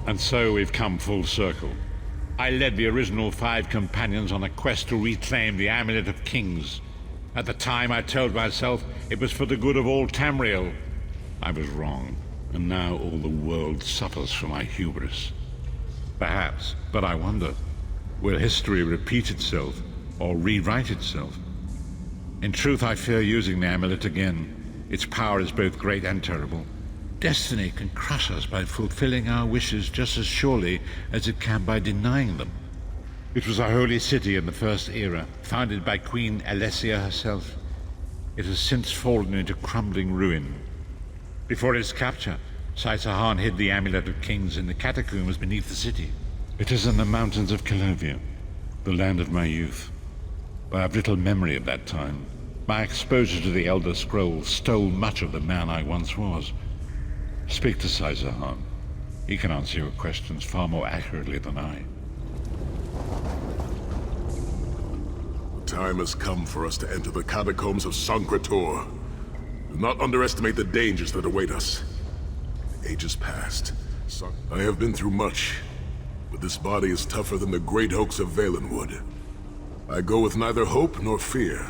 And so we've come full circle. I led the original 5 companions on a quest to reclaim the Amulet of Kings. At the time, I told myself it was for the good of all Tamriel. I was wrong, and now all the world suffers from my hubris. Perhaps, but I wonder, will history repeat itself, or rewrite itself? In truth, I fear using the amulet again. Its power is both great and terrible. Destiny can crush us by fulfilling our wishes just as surely as it can by denying them. It was a holy city in the First Era, founded by Queen Alessia herself. It has since fallen into crumbling ruin. Before its capture, Saitsahan hid the Amulet of Kings in the catacombs beneath the city. It is in the mountains of Calovia, the land of my youth. But I have little memory of that time. My exposure to the Elder Scrolls stole much of the man I once was. Speak to Saitsahan. He can answer your questions far more accurately than I. The time has come for us to enter the catacombs of Sancre. Do not underestimate the dangers that await us. The ages past. I have been through much, but this body is tougher than the great oaks of Valenwood. I go with neither hope nor fear.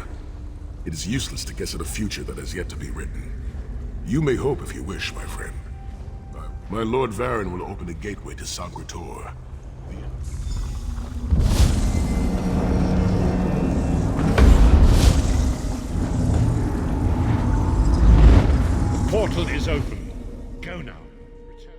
It is useless to guess at a future that has yet to be written. You may hope if you wish, my friend. My Lord Varen will open a gateway to Sancre. The portal is open. Go now. Return.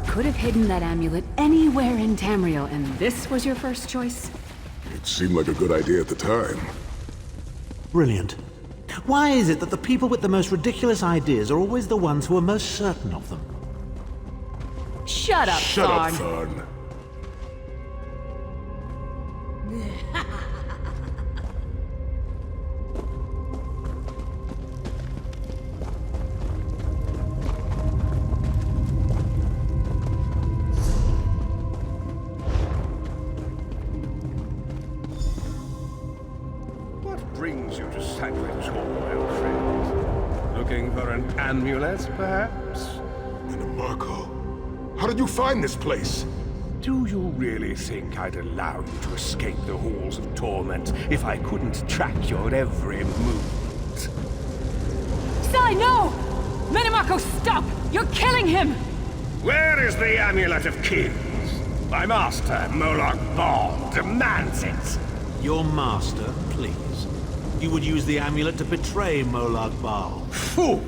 Could have hidden that amulet anywhere in Tamriel, and this was your first choice? It seemed like a good idea at the time. Brilliant. Why is it that the people with the most ridiculous ideas are always the ones who are most certain of them? Shut up, Shut up, Tharn. Tharn. Brings you to Sancre, my old friend? Looking for an amulet, perhaps? Mannimarco, how did you find this place? Do you really think I'd allow you to escape the halls of torment if I couldn't track your every movement? Sai, no! Mannimarco, stop! You're killing him! Where is the Amulet of Kings? My master, Molag Bal, demands it! Your master, please. You would use the amulet to betray Molag Bal. Fool!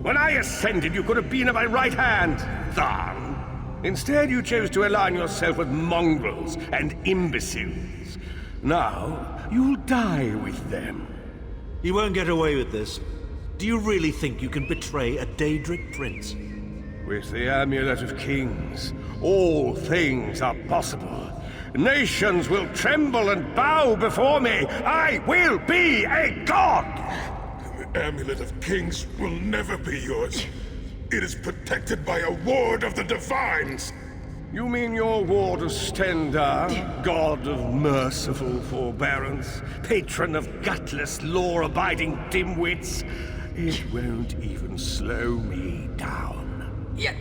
When I ascended, you could have been at my right hand, Tharn. Instead, you chose to align yourself with mongrels and imbeciles. Now, you'll die with them. You won't get away with this. Do you really think you can betray a Daedric prince? With the Amulet of Kings, all things are possible. Nations will tremble and bow before me. I will be a god! The Amulet of Kings will never be yours. It is protected by a ward of the Divines. You mean your ward of Stendarr, god of merciful forbearance, patron of gutless, law-abiding dimwits? It won't even slow me down. Yeah.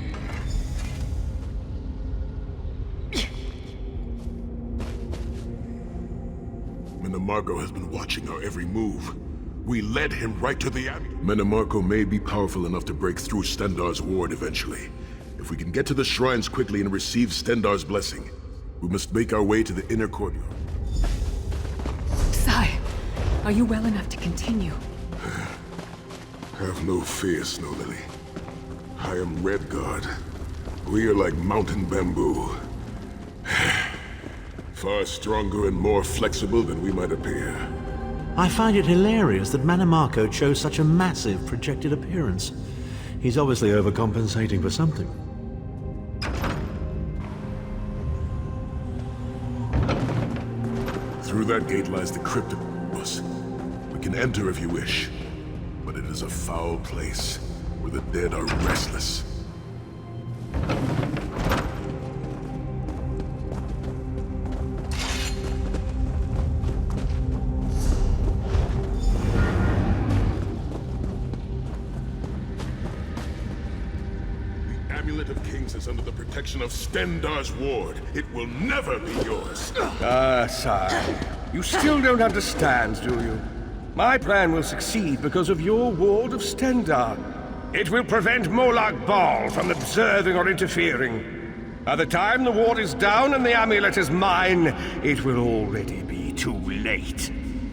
Mannimarco has been watching our every move. We led him right to the amulet. Mannimarco may be powerful enough to break through Stendarr's ward eventually. If we can get to the shrines quickly and receive Stendarr's blessing, we must make our way to the inner courtyard. Sai, are you well enough to continue? Have no fear, Snow Lily. I am Redguard. We are like mountain bamboo. Far stronger and more flexible than we might appear. I find it hilarious that Mannimarco chose such a massive projected appearance. He's obviously overcompensating for something. Through Through that gate lies the crypt of us. We can enter if you wish, but it is a foul place where the dead are restless. The Amulet of Kings is under the protection of Stendar's ward. It will never be yours. Ah, sire. You still don't understand, do you? My plan will succeed because of your ward of Stendar. It will prevent Molag Bal from observing or interfering. By the time the ward is down and the amulet is mine, it will already be too late.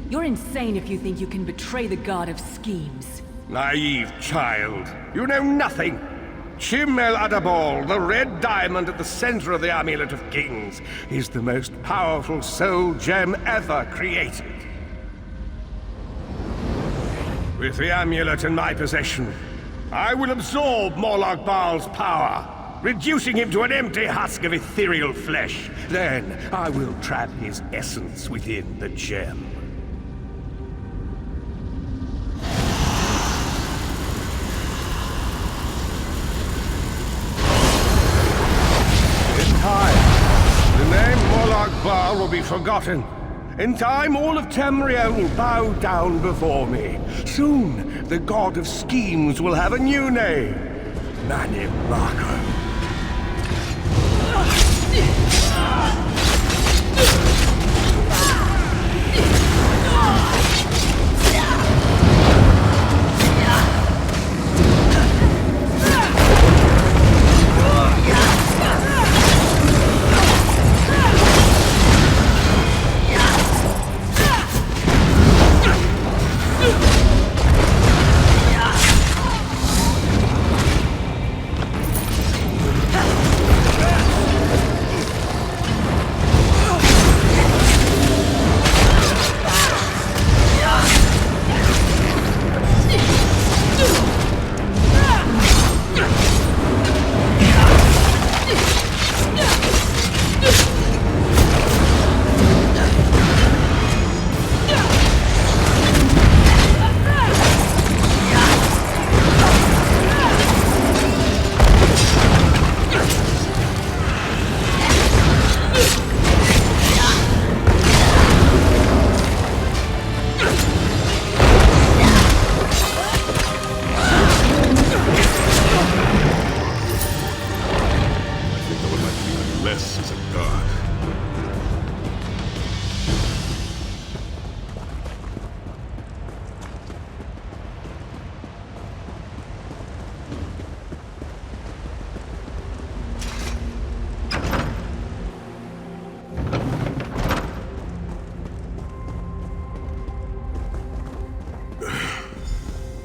You're insane if you think you can betray the god of schemes. Naive child. You know nothing. Chim El Adabal, the red diamond at the center of the Amulet of Kings, is the most powerful soul gem ever created. With the amulet in my possession, I will absorb Molag Bal's power, reducing him to an empty husk of ethereal flesh. Then I will trap his essence within the gem. The name Molag Bal will be forgotten. In time, all of Tamriel will bow down before me. Soon, the god of schemes will have a new name. Mannimarco.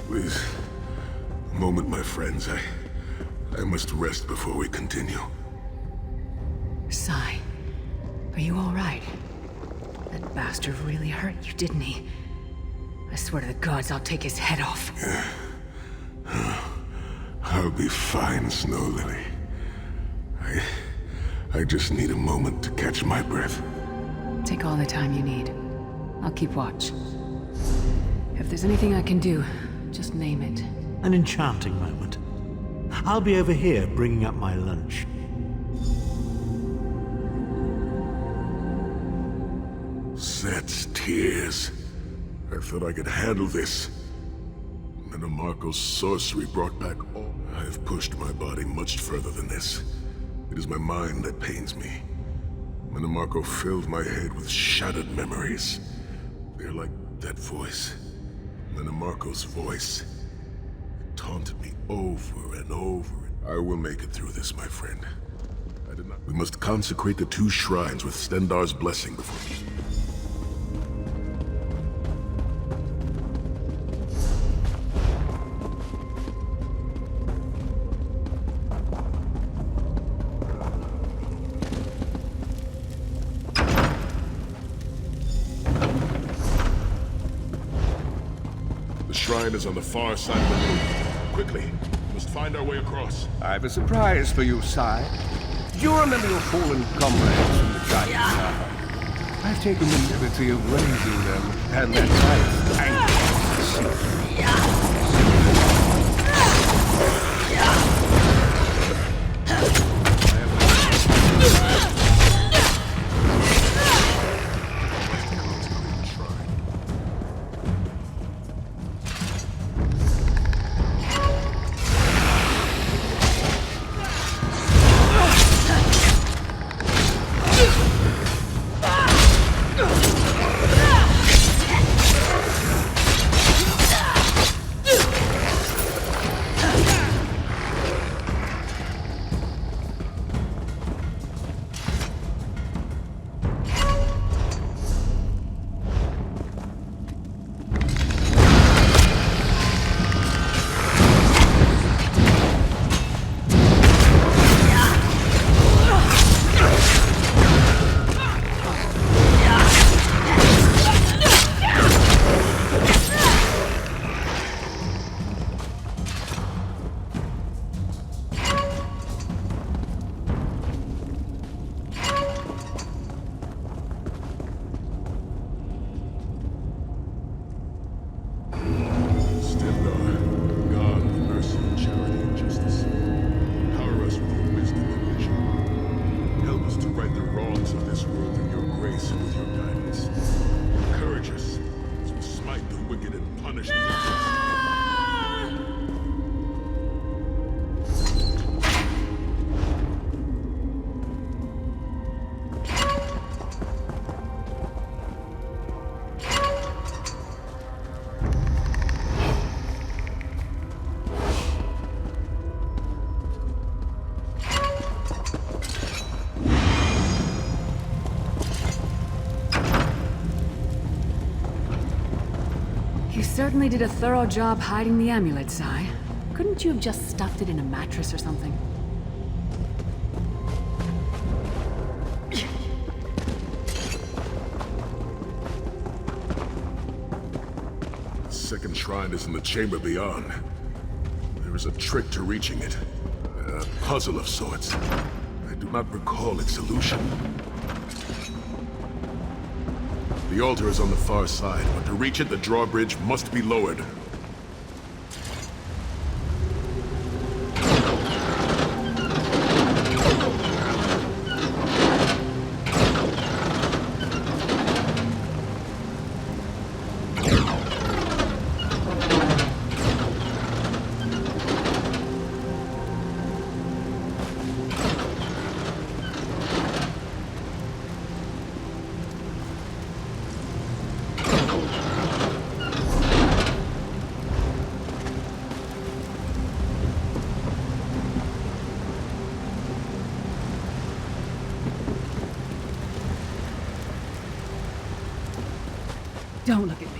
Please, a moment, my friends. I must rest before we continue. Sai, are you all right? That bastard really hurt you, didn't he? I swear to the gods, I'll take his head off. I'll be fine, Snow Lily. I just need a moment to catch my breath. Take all the time you need. I'll keep watch. If there's anything I can do, just name it. An enchanting moment. I'll be over here bringing up my lunch. Set's tears. I thought I could handle this. Mannimarco's sorcery brought back all. I have pushed my body much further than this. It is my mind that pains me. Mannimarco filled my head with shattered memories. They're like that voice. Mannimarco's voice. It taunted me over and over. I will make it through this, my friend. We must consecrate the two shrines with Stendar's blessing before. The shrine is on the far side of the room. Quickly, we must find our way across. I've a surprise for you, Sai. Do you remember your fallen comrades from the Giant Tower? I've taken the liberty of raising them, and their life anchor. You certainly did a thorough job hiding the amulet, Sai. Couldn't you have just stuffed it in a mattress or something? The second shrine is in the chamber beyond. There is a trick to reaching it. A puzzle of sorts. I do not recall its solution. The altar is on the far side, but to reach it, the drawbridge must be lowered. Don't look at me.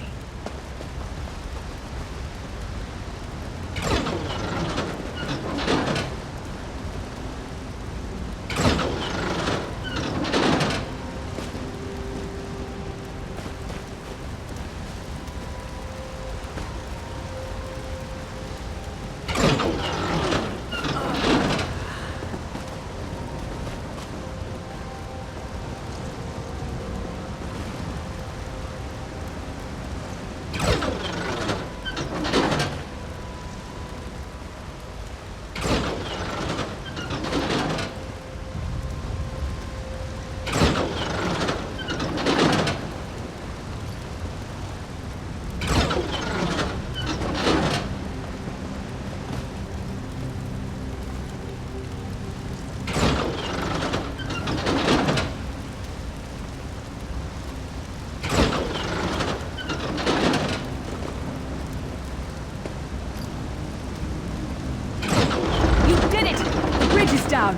Down.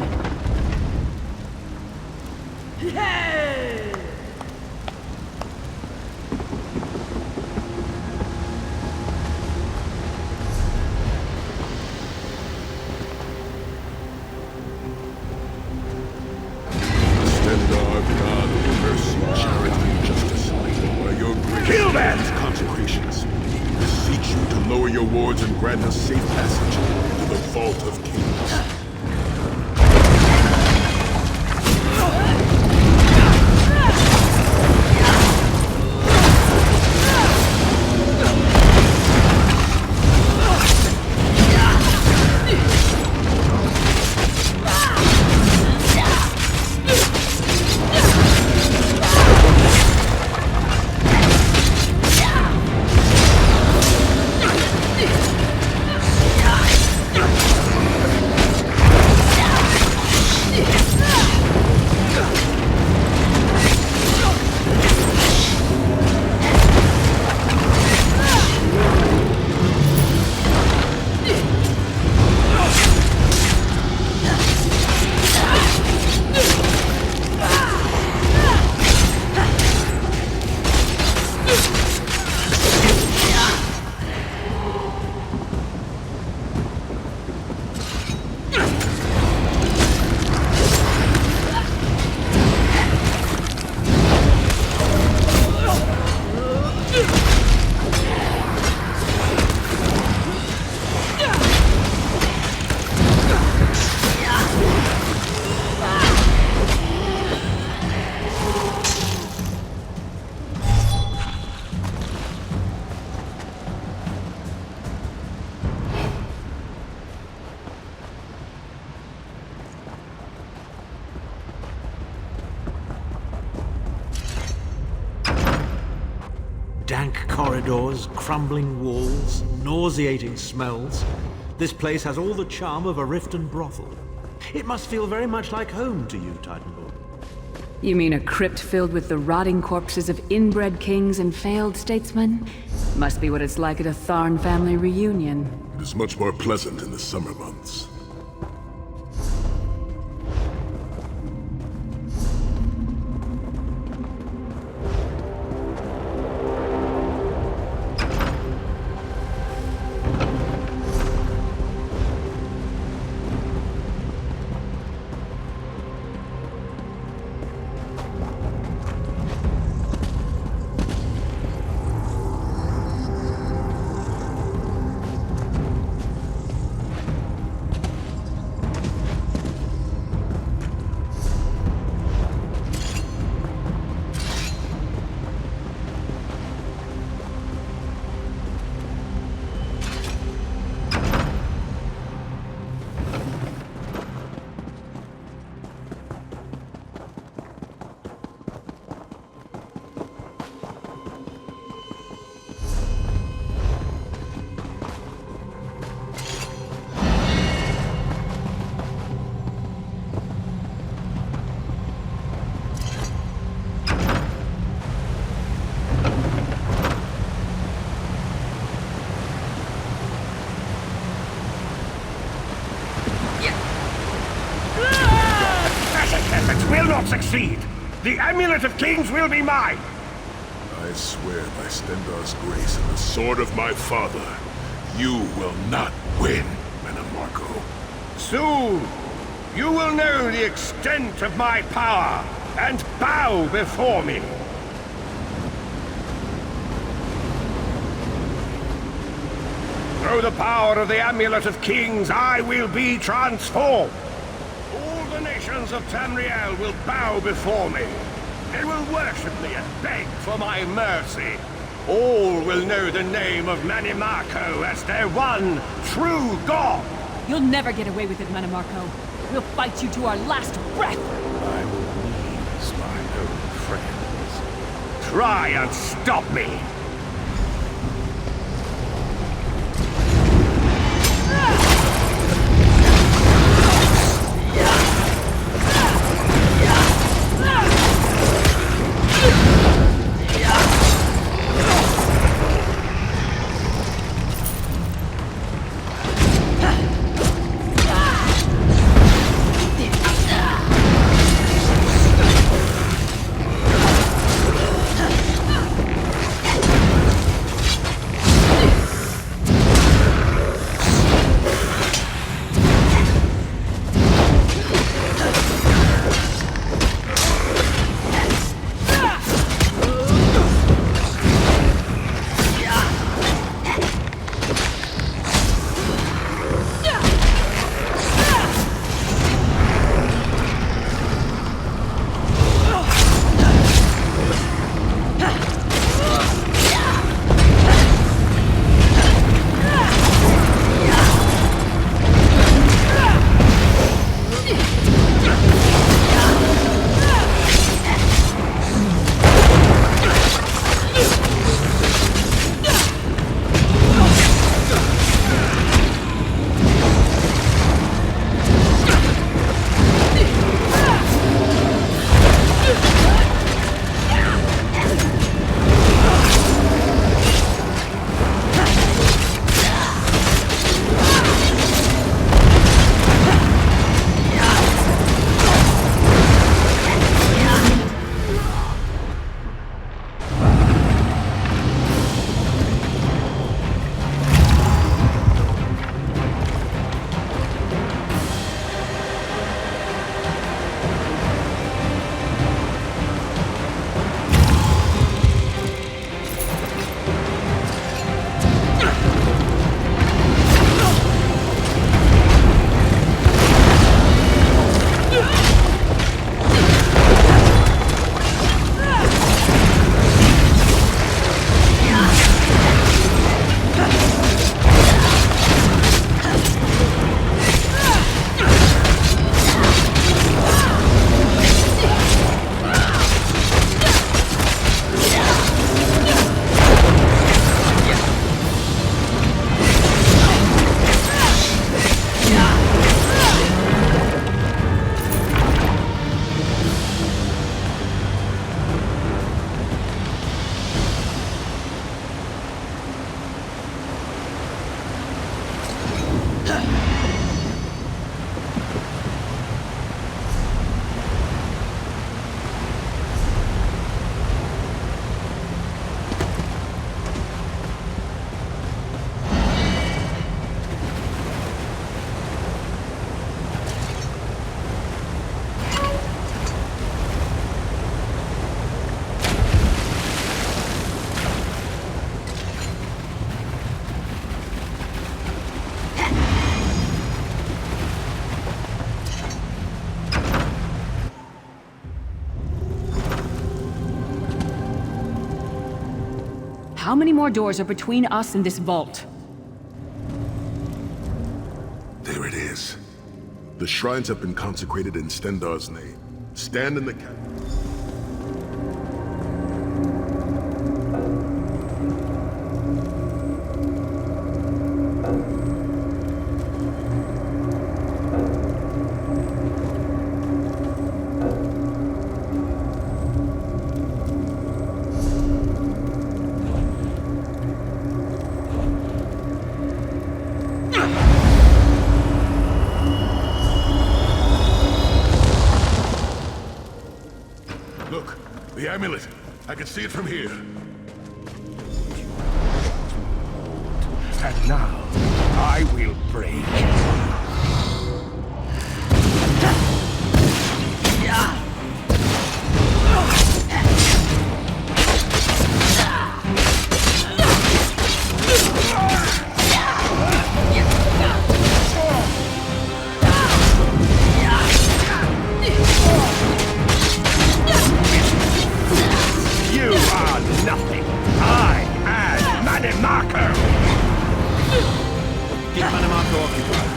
Yay! Extend our God of mercy, charity, and justice. By your grace, Kill them! and consecrations, we beseech you to lower your wards and grant us safe passage into the vault of kings. corridors, crumbling walls, nauseating smells. This place has all the charm of a Riften brothel. It must feel very much like home to you, Titanborn. You mean a crypt filled with the rotting corpses of inbred kings and failed statesmen? Must be what it's like at a Tharn family reunion. It is much more pleasant in the summer months. Will not succeed. The Amulet of Kings will be mine. I swear by Stendarr's grace and the sword of my father, you will not win, Mannimarco. Soon, you will know the extent of my power and bow before me. Through the power of the Amulet of Kings, I will be transformed. All the nations of Tamriel will bow before me. They will worship me and beg for my mercy. All will know the name of Mannimarco as their one true god. You'll never get away with it, Mannimarco. We'll fight you to our last breath! By all means, my old friends. Try and stop me! How many more doors are between us and this vault? There it is. The shrines have been consecrated in Stendarr's name. Stand in the Look, the amulet. I can see it from here. And now, I will break it. You are nothing. I am Mannimarco. Keep Mannimarco occupied.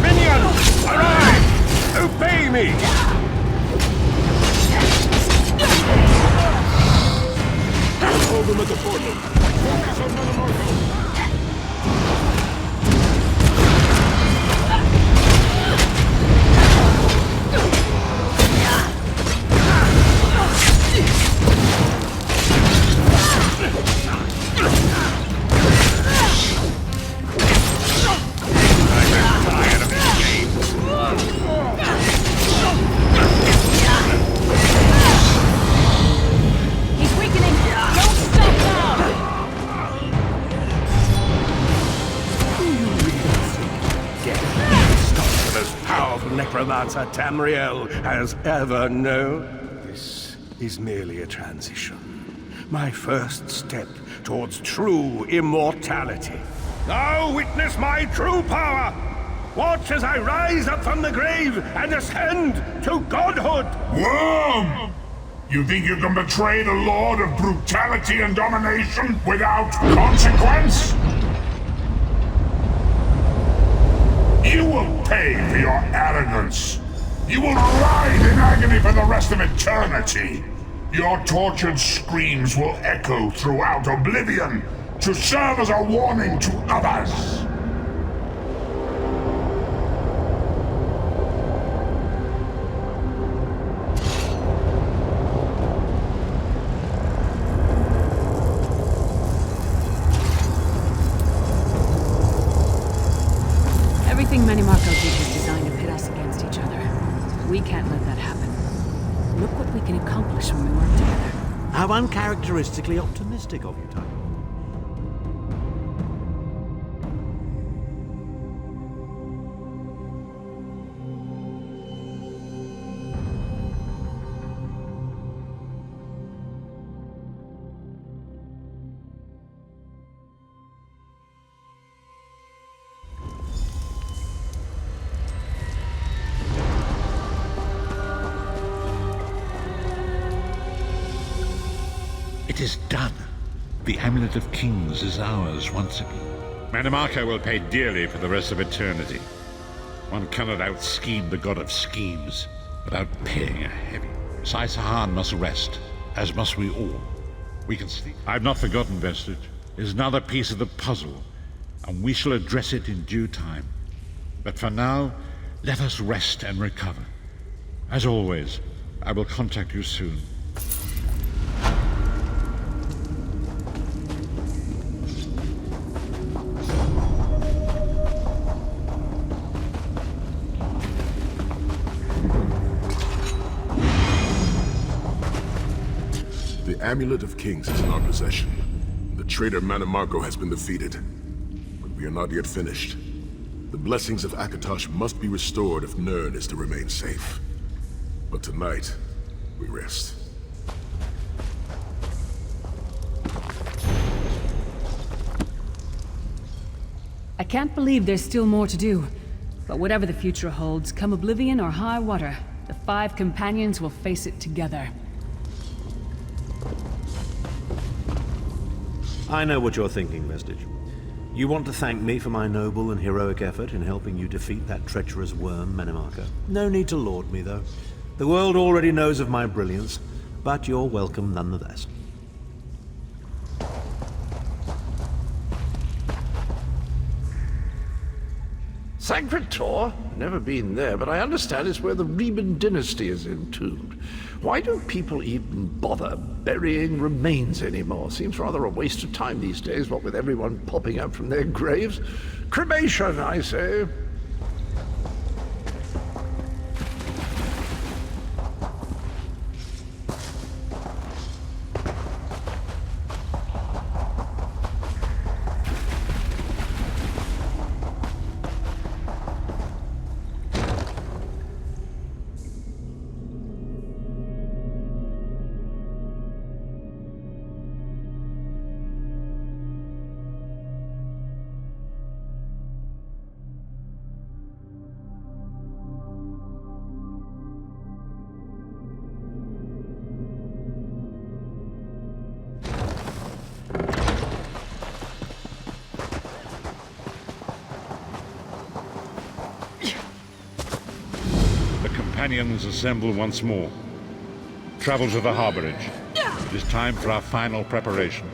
Minions, arise! Obey me! Hold them at the portal. Focus on Mannimarco. I'm tired of these games. He's weakening! Don't stop now! Stop the most powerful necromancer Tamriel has ever known. This is merely a transition. My first step towards true immortality. Now witness my true power! Watch as I rise up from the grave and ascend to godhood! Worm! You think you can betray the Lord of brutality and domination without consequence? You will pay for your arrogance. You will writhe in agony for the rest of eternity. Your tortured screams will echo throughout oblivion to serve as a warning to others. Everything Mannimarco did was designed to pit us against each other. We can't let that happen. Look what we can accomplish when we work together. How uncharacteristically optimistic of you, Tyler. It is done. The Amulet of Kings is ours once again. Mannimarco will pay dearly for the rest of eternity. One cannot out-scheme the god of schemes without paying a heavy. Sai Sahan must rest, as must we all. We can sleep. I've not forgotten Vestige. It is another piece of the puzzle, and we shall address it in due time. But for now, let us rest and recover. As always, I will contact you soon. The Amulet of Kings is in our possession. The traitor Mannimarco has been defeated. But we are not yet finished. The blessings of Akatosh must be restored if Nirn is to remain safe. But tonight, we rest. I can't believe there's still more to do. But whatever the future holds, come oblivion or high water, the 5 companions will face it together. I know what you're thinking, Vestige. You want to thank me for my noble and heroic effort in helping you defeat that treacherous worm, Mannimarco. No need to laud me, though. The world already knows of my brilliance, but you're welcome nonetheless. Sancre? Never been there, but I understand it's where the Riemann dynasty is entombed. Why do people even bother burying remains anymore? Seems rather a waste of time these days, what with everyone popping up from their graves. Cremation, I say. Companions assemble once more. Travel to the harborage. It is time for our final preparations.